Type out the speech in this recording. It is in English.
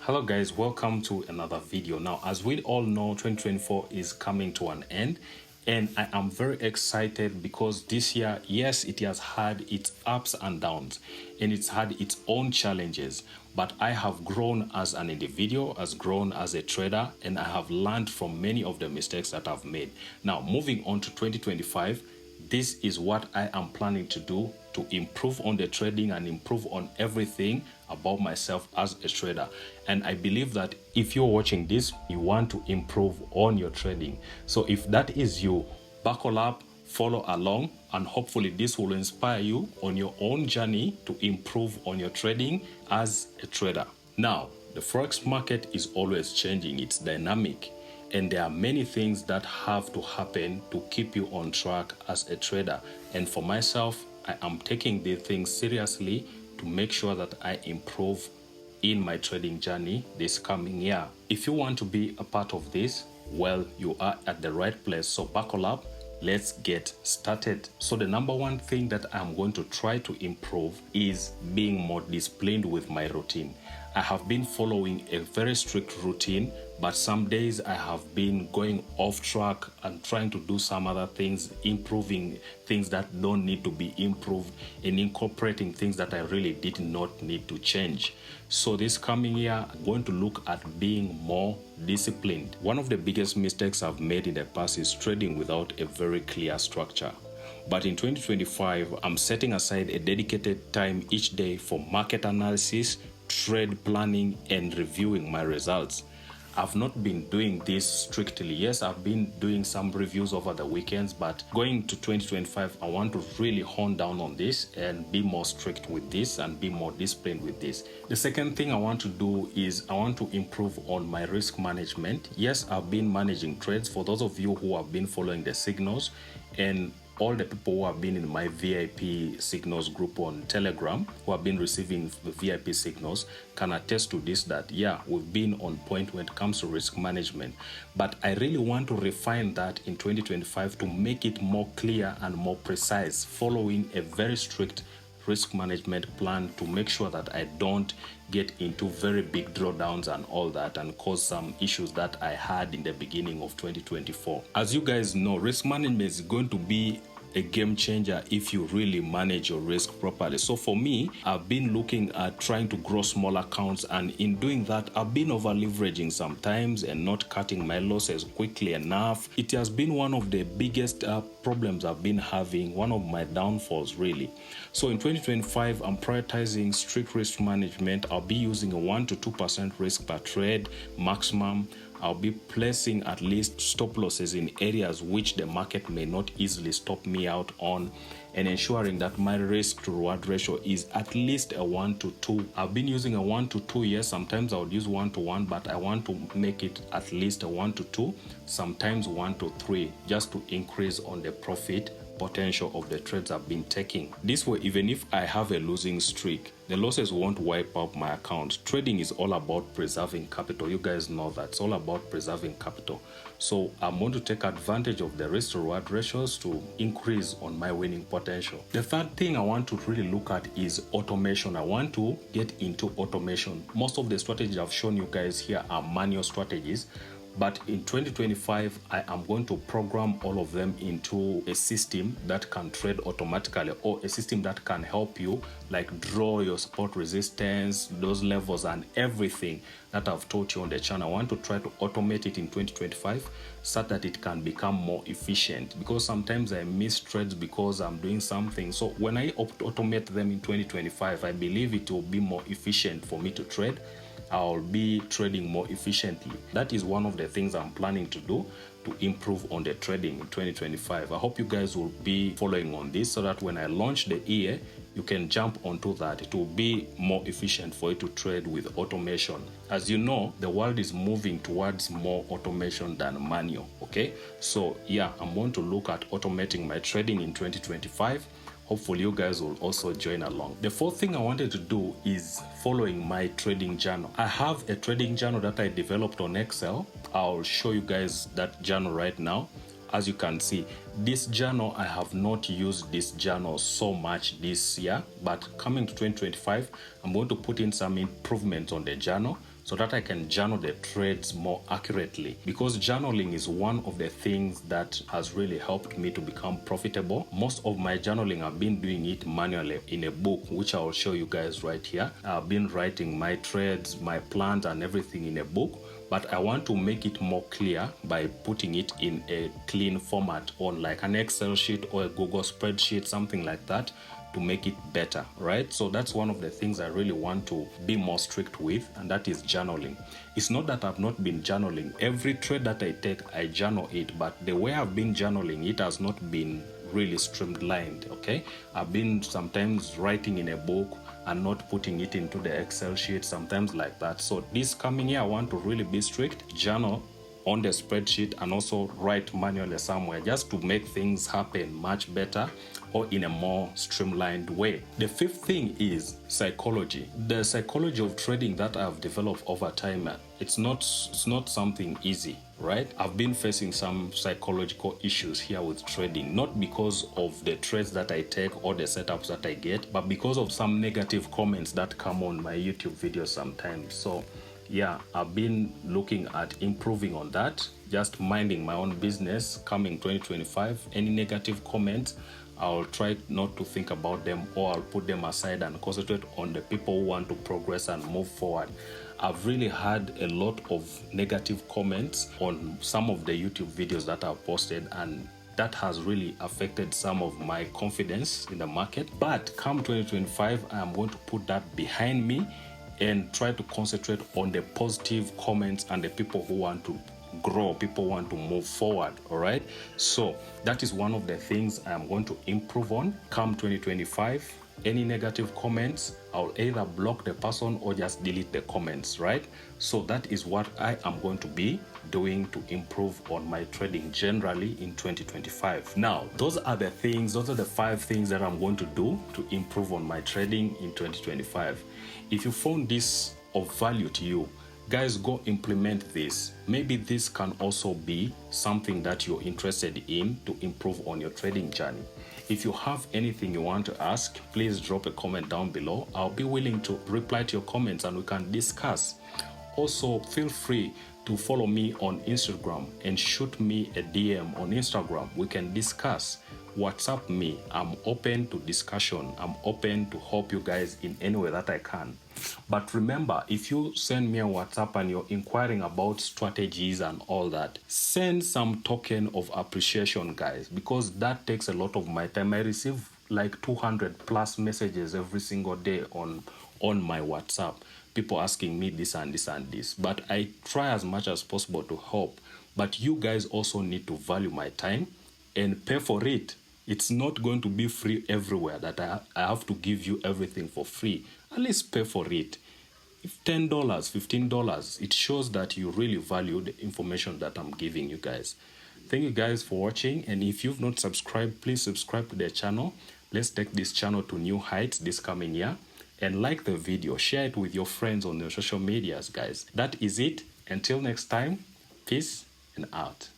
Hello guys, welcome to another video. Now, as we all know, 2024 is coming to an end, and I am very excited because this year, yes, it has had its ups and downs and it's had its own challenges, but I have grown as an individual, has grown as a trader, and I have learned from many of the mistakes that I've made. Now, moving on to 2025, this is what I am planning to do to improve on the trading and improve on everything about myself as a trader. And I believe that if you're watching this, you want to improve on your trading. So if that is you, buckle up, follow along, and hopefully this will inspire you on your own journey to improve on your trading as a trader. Now, the Forex market is always changing, it's dynamic. And there are many things that have to happen to keep you on track as a trader. And for myself, I am taking these things seriously to make sure that I improve in my trading journey this coming year. If you want to be a part of this, well, you are at the right place. So buckle up. Let's get started. So the number one thing that I'm going to try to improve is being more disciplined with my routine. I have been following a very strict routine, but some days I have been going off track and trying to do some other things, improving things that don't need to be improved and incorporating things that I really did not need to change. So this coming year, I'm going to look at being more disciplined. One of the biggest mistakes I've made in the past is trading without a very clear structure. But in 2025, I'm setting aside a dedicated time each day for market analysis, trade planning, and reviewing my results. I've not been doing this strictly. Yes, I've been doing some reviews over the weekends, but going to 2025, I want to really hone down on this and be more strict with this and be more disciplined with this. The second thing I want to do is I want to improve on my risk management. Yes, I've been managing trades. For those of you who have been following the signals, and all the people who have been in my VIP signals group on Telegram, who have been receiving the VIP signals, can attest to this, that yeah, we've been on point when it comes to risk management. But I really want to refine that in 2025 to make it more clear and more precise, following a very strict risk management plan to make sure that I don't get into very big drawdowns and all that and cause some issues that I had in the beginning of 2024. As you guys know, risk management is going to be a game changer if you really manage your risk properly. So for me, I've been looking at trying to grow small accounts, and in doing that, I've been over leveraging sometimes and not cutting my losses quickly enough. It has been one of the biggest problems I've been having, one of my downfalls really. So in 2025, I'm prioritizing strict risk management. I'll be using a 1 to 2% risk per trade maximum. I'll be placing at least stop losses in areas which the market may not easily stop me out on, and ensuring that my risk to reward ratio is at least a 1 to 2. I've been using a 1 to 2, yes, sometimes I would use 1 to 1, but I want to make it at least a 1 to 2, sometimes 1 to 3, just to increase on the profit potential of the trades I've been taking. This way, even if I have a losing streak, the losses won't wipe out my account. Trading is all about preserving capital. You guys know that. It's all about preserving capital. So I'm going to take advantage of the risk to reward ratios to increase on my winning potential. The third thing I want to really look at is automation. I want to get into automation. Most of the strategies I've shown you guys here are manual strategies. But in 2025, I am going to program all of them into a system that can trade automatically, or a system that can help you like draw your support resistance, those levels and everything that I've taught you on the channel. I want to try to automate it in 2025 so that it can become more efficient, because sometimes I miss trades because I'm doing something. So when I automate them in 2025, I believe it will be more efficient for me to trade. I'll be trading more efficiently. That is one of the things I'm planning to do to improve on the trading in 2025. I hope you guys will be following on this so that when I launch the year, you can jump onto that. It will be more efficient for you to trade with automation. As you know, the world is moving towards more automation than manual, okay? So yeah, I'm going to look at automating my trading in 2025. Hopefully you guys will also join along. The fourth thing I wanted to do is following my trading journal. I have a trading journal that I developed on Excel. I'll show you guys that journal right now. As you can see, this journal, I have not used this journal so much this year, but coming to 2025, I'm going to put in some improvements on the journal so that I can journal the trades more accurately, because journaling is one of the things that has really helped me to become profitable. Most of my journaling, I've been doing it manually in a book, which I will show you guys right here. I've been writing my trades, my plans and everything in a book, but I want to make it more clear by putting it in a clean format on like an Excel sheet or a Google spreadsheet, something like that, to make it better, right? So that's one of the things I really want to be more strict with, and that is journaling. It's not that I've not been journaling. Every trade that I take, I journal it, but the way I've been journaling, it has not been really streamlined, okay? I've been sometimes writing in a book and not putting it into the Excel sheet, sometimes like that. So this coming year, I want to really be strict, journal on the spreadsheet, and also write manually somewhere, just to make things happen much better or in a more streamlined way. The fifth thing is psychology. The psychology of trading that I've developed over time, it's not something easy, right? I've been facing some psychological issues here with trading, not because of the trades that I take or the setups that I get, but because of some negative comments that come on my YouTube videos sometimes. So yeah, I've been looking at improving on that, just minding my own business. Coming 2025, any negative comments, I'll try not to think about them, or I'll put them aside and concentrate on the people who want to progress and move forward. I've really had a lot of negative comments on some of the YouTube videos that I've posted, and that has really affected some of my confidence in the market. But come 2025, I'm going to put that behind me and try to concentrate on the positive comments and the people who want to grow, people want to move forward. All right, so that is one of the things I'm going to improve on come 2025. Any negative comments, I'll either block the person or just delete the comments, right? So that is what I am going to be doing to improve on my trading generally in 2025. Now, those are the 5 things that I'm going to do to improve on my trading in 2025. If you found this of value to you, guys, go implement this. Maybe this can also be something that you're interested in to improve on your trading journey. If you have anything you want to ask, please drop a comment down below. I'll be willing to reply to your comments and we can discuss. Also, feel free to follow me on Instagram and shoot me a DM on Instagram. We can discuss. WhatsApp me. I'm open to discussion. I'm open to help you guys in any way that I can. But remember, if you send me a WhatsApp and you're inquiring about strategies and all that, send some token of appreciation, guys, because that takes a lot of my time. I receive like 200 plus messages every single day on my WhatsApp. People asking me this and this and this. But I try as much as possible to help. But you guys also need to value my time and pay for it. It's not going to be free everywhere that I have to give you everything for free. At least pay for it. If $10, $15, it shows that you really value the information that I'm giving you guys. Thank you guys for watching. And if you've not subscribed, please subscribe to the channel. Let's take this channel to new heights this coming year. And like the video, share it with your friends on your social medias, guys. That is it. Until next time, peace and out.